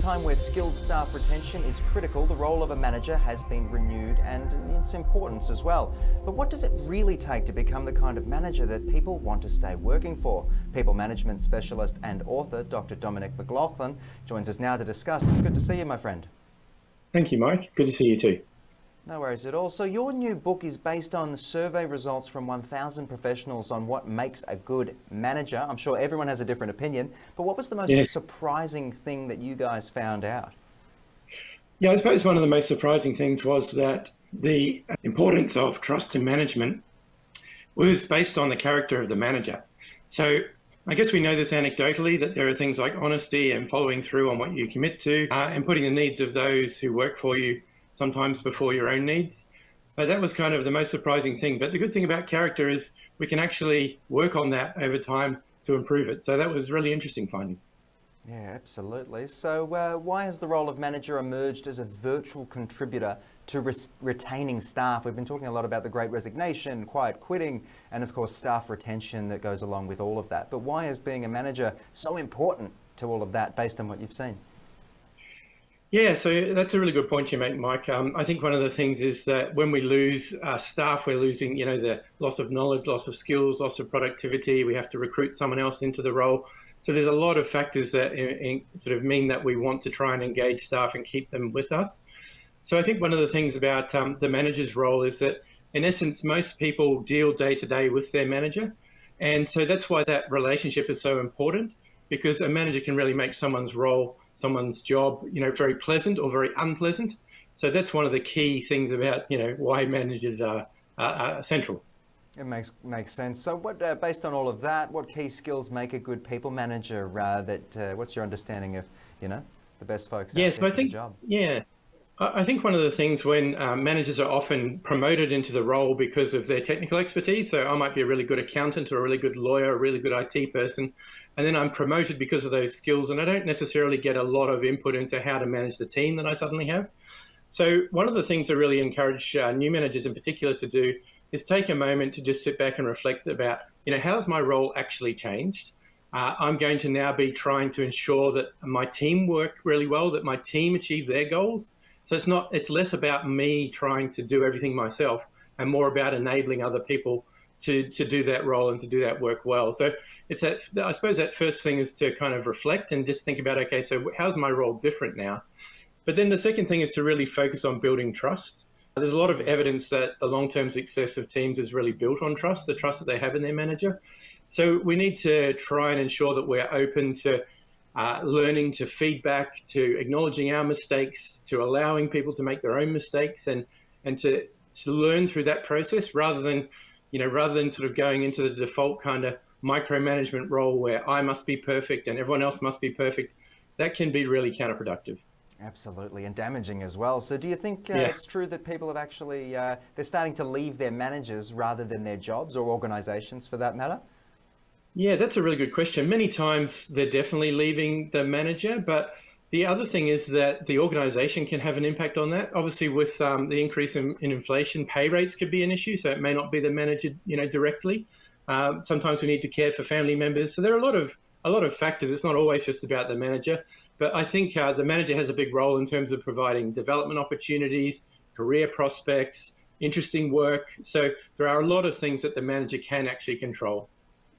Time where skilled staff retention is critical, the role of a manager has been renewed and its importance as well. But what does it really take to become the kind of manager that people want to stay working for? People management specialist and author Dr Dominic McLoughlin joins us now to discuss. It's good to see you, my friend. Thank you, Mike. Good to see you too. No worries at all. So your new book is based on survey results from 1,000 professionals on what makes a good manager. I'm sure everyone has a different opinion, but what was the most surprising thing that you guys found out? Yeah, I suppose one of the most surprising things was that the importance of trust in management was based on the character of the manager. So I guess we know this anecdotally, that there are things like honesty and following through on what you commit to and putting the needs of those who work for you sometimes before your own needs. But that was kind of the most surprising thing. But the good thing about character is we can actually work on that over time to improve it. So that was really interesting finding. Yeah, absolutely. So why has the role of manager emerged as a virtual contributor to retaining staff? We've been talking a lot about the Great Resignation, quiet quitting, and of course staff retention that goes along with all of that. But why is being a manager so important to all of that based on what you've seen? Yeah, so that's a really good point you make, Mike. I think one of the things is that when we lose staff, we're losing, the loss of knowledge, loss of skills, loss of productivity. We have to recruit someone else into the role. So there's a lot of factors that sort of mean that we want to try and engage staff and keep them with us. So I think one of the things about the manager's role is that, in essence, most people deal day to day with their manager. And so that's why that relationship is so important, because a manager can really make someone's job, very pleasant or very unpleasant. So that's one of the key things about, why managers are central. It makes sense. So what, based on all of that, what key skills make a good people manager? What's your understanding of, the best folks out there for the job? Yeah, I think one of the things when managers are often promoted into the role because of their technical expertise. So I might be a really good accountant or a really good lawyer, a really good IT person, and then I'm promoted because of those skills, and I don't necessarily get a lot of input into how to manage the team that I suddenly have. So one of the things I really encourage new managers in particular to do is take a moment to just sit back and reflect about, how's my role actually changed? I'm going to now be trying to ensure that my team work really well, that my team achieve their goals. So it's less about me trying to do everything myself and more about enabling other people to do that role and to do that work well. So I suppose that first thing is to kind of reflect and just think about, okay, so how's my role different now? But then the second thing is to really focus on building trust. There's a lot of evidence that the long-term success of teams is really built on trust, the trust that they have in their manager. So we need to try and ensure that we're open to learning, to feedback, to acknowledging our mistakes, to allowing people to make their own mistakes and to learn through that process rather than sort of going into the default kind of micromanagement role where I must be perfect and everyone else must be perfect. That can be really counterproductive. Absolutely, and damaging as well. So do you think it's true that people have actually, they're starting to leave their managers rather than their jobs or organisations for that matter? Yeah, that's a really good question. Many times they're definitely leaving the manager, but the other thing is that the organisation can have an impact on that. Obviously, with the increase in inflation, pay rates could be an issue, so it may not be the manager, directly. Sometimes we need to care for family members. So there are a lot of factors. It's not always just about the manager, but I think the manager has a big role in terms of providing development opportunities, career prospects, interesting work. So there are a lot of things that the manager can actually control.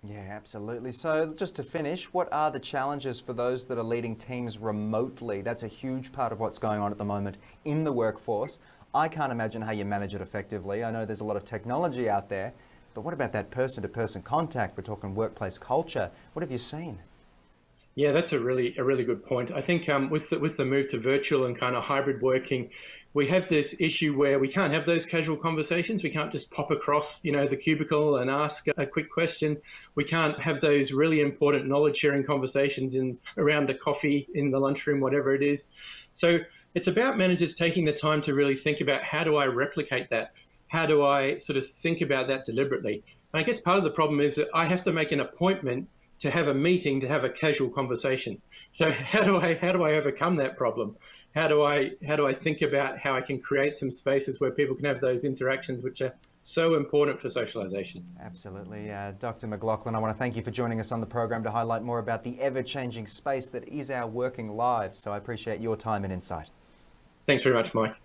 Yeah, absolutely. So just to finish, what are the challenges for those that are leading teams remotely? That's a huge part of what's going on at the moment in the workforce. I can't imagine how you manage it effectively. I know there's a lot of technology out there, but what about that person-to-person contact? We're talking workplace culture. What have you seen? Yeah, that's a really good point. I think with the move to virtual and kind of hybrid working, we have this issue where we can't have those casual conversations. We can't just pop across, the cubicle and ask a quick question. We can't have those really important knowledge sharing conversations around the coffee in the lunchroom, whatever it is. So it's about managers taking the time to really think about, how do I replicate that? How do I sort of think about that deliberately? And I guess part of the problem is that I have to make an appointment to have a meeting, to have a casual conversation. So how do I overcome that problem? How do I think about how I can create some spaces where people can have those interactions which are so important for socialization? Absolutely. Dr. McLoughlin, I want to thank you for joining us on the program to highlight more about the ever-changing space that is our working lives. So I appreciate your time and insight. Thanks very much, Mike.